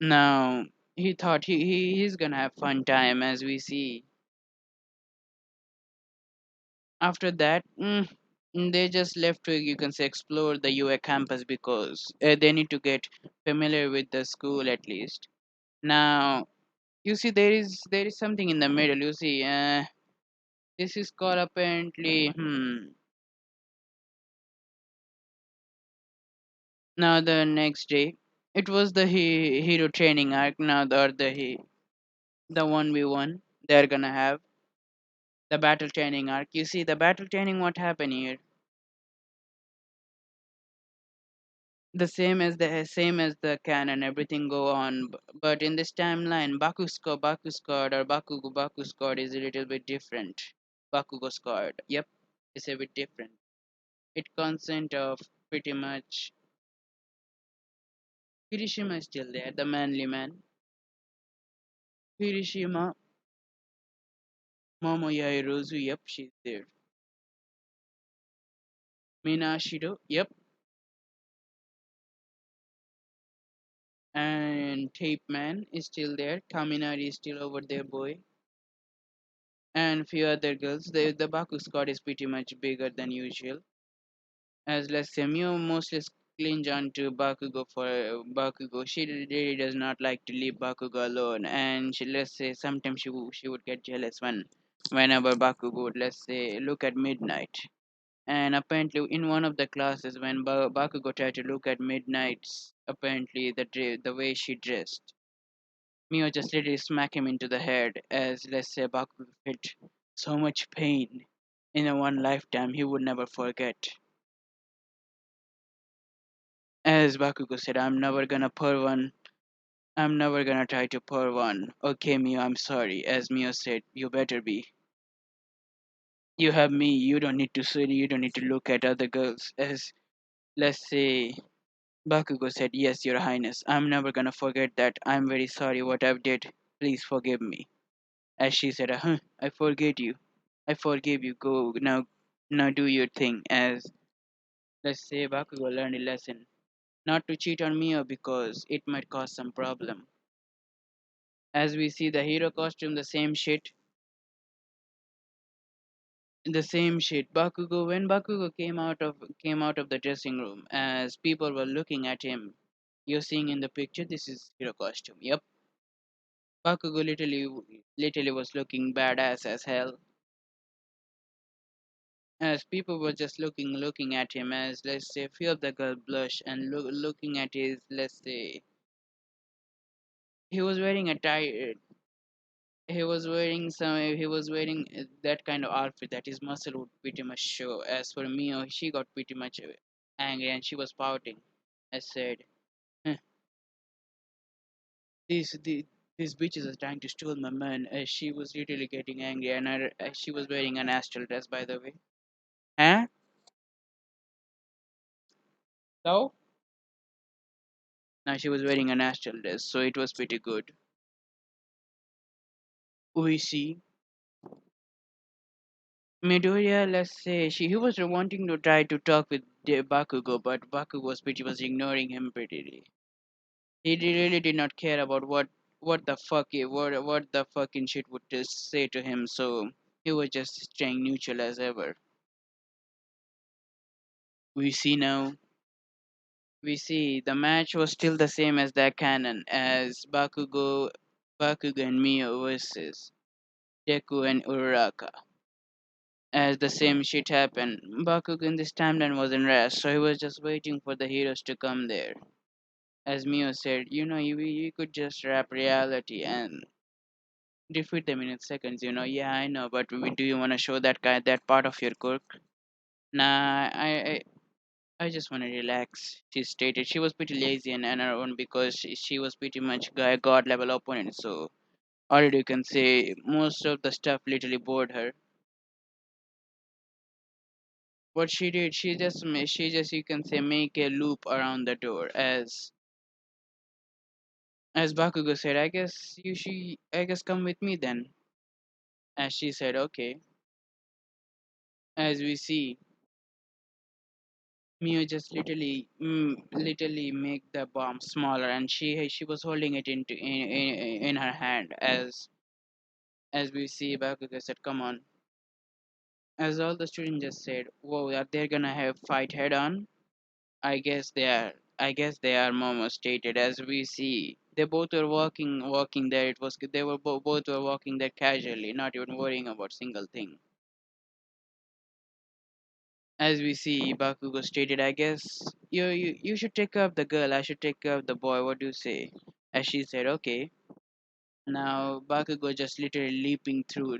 Now he thought he's gonna have fun time as we see. After that, they just left to you can say explore the UA campus because they need to get familiar with the school at least. Now you see there is something in the middle. You see, this is called apparently. Now the next day, it was the hero training arc. Now the 1v1 they're gonna have the battle training arc. You see the battle training. What happened here? The same as the canon, everything go on. But in this timeline, Baku squad or Baku squad is a little bit different. Bakugo squad, yep, it's a bit different. It consists of pretty much Kirishima is still there, the manly man. Kirishima, Momoya Hirozu, yep, she's there. Minashido, yep, and Tape Man is still there. Kaminari is still over there, boy. And few other girls. The Baku squad is pretty much bigger than usual. As let's say Mew mostly clinch onto Bakugo for Bakugo. She really does not like to leave Bakugo alone, and let's say sometimes she would get jealous whenever Bakugo would let's say look at Midnight. And apparently in one of the classes when Bakugo tried to look at Midnight's apparently the way she dressed, Mio just literally smack him into the head as let's say Bakugo felt so much pain in a one lifetime he would never forget. As Bakugo said, I'm never gonna try to pour one. Okay, Mio, I'm sorry. As Mio said, you better be. You have me, you don't need to say, you don't need to look at other girls. As, let's say, Bakugo said, yes, your highness, I'm never gonna forget that. I'm very sorry what I've did. Please forgive me. As she said, I forget you. I forgive you. Go, now do your thing. As, let's say, Bakugo learned a lesson. Not to cheat on Mio because it might cause some problem. As we see the hero costume, the same shit. Bakugo when Bakugo came out of the dressing room, as people were looking at him. You're seeing in the picture, this is hero costume. Yep. Bakugo literally was looking badass as hell. As people were just looking at him, as let's say few of the girl blush and looking at his, let's say, he was wearing a tie. He was wearing that kind of outfit that his muscle would pretty much show. As for Mio, she got pretty much angry and she was pouting. I said, "Huh, these the, these bitches are trying to steal my man." She was literally getting angry, and she was wearing an astral dress, by the way. Huh? So now she was wearing an astral dress, so it was pretty good. We see Midoriya, let's say he was wanting to try to talk with Bakugo, but Bakugo was pretty much ignoring him pretty. Really did not care about what the fucking shit would just say to him, so he was just staying neutral as ever. We see now we see the match was still the same as the canon as Bakugo and Mio versus Deku and Uraraka. As the same shit happened, Bakugo in this timeline was in rest, so he was just waiting for the heroes to come there. As Mio said, you could just wrap reality and defeat them in seconds. Yeah, I know, but do you want to show that part of your quirk? Nah, I just want to relax. She stated she was pretty lazy and her own because she was pretty much god level opponent. So already you can say most of the stuff literally bored her. What she did, she just you can say make a loop around the door as Bakugo said, I guess come with me then. As she said, okay. As we see, Mio just literally make the bomb smaller, and she was holding it in her hand. As we see, Bakugo said, "Come on." As all the students just said, "Whoa, are they gonna have fight head on?" I guess they are. I guess they are. Momo stated. As we see, they both were walking there. It was they were both were walking there casually, not even worrying about single thing. As we see, Bakugo stated, I guess you should take care of the girl, I should take care of the boy, what do you say? As she said, okay. Now Bakugo just literally leaping through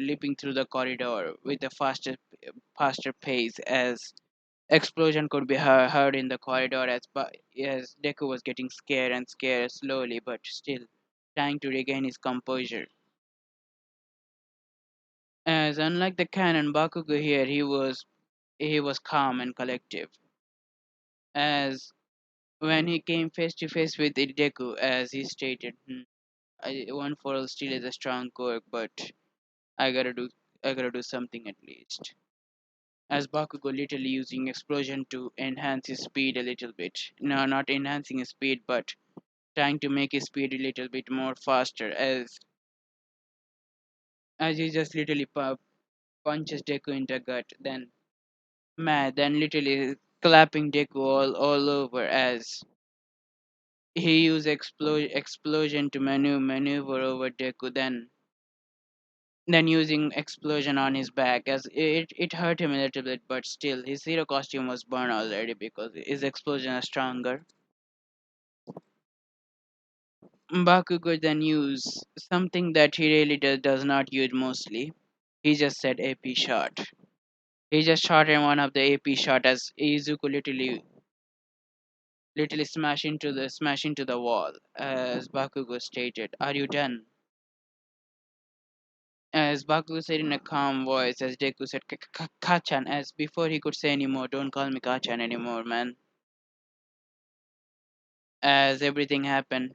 the corridor with a faster pace as explosion could be heard in the corridor as Deku was getting scared and scared slowly but still trying to regain his composure. As unlike the canon, Bakugo here he was calm and collective. As when he came face to face with Deku, as he stated, one for all still is a strong quirk, but I gotta do, I gotta do something at least. As Bakugo literally using explosion to enhance his speed a little bit. No, not enhancing his speed, but trying to make his speed a little bit more faster. As he just literally punches Deku in the gut, then then literally clapping Deku all over as he used explosion to maneuver over Deku, then using explosion on his back as it hurt him a little bit, but still his hero costume was burned already because his explosion is stronger. Bakugo then used something that he really does not use mostly. He just said AP shot. He just shot in one of the AP shot as Izuku literally smash into the wall. As Bakugo stated, "Are you done?" As Bakugo said in a calm voice, as Deku said, Kachan, as before he could say anymore, "Don't call me Kachan anymore, man." As everything happened,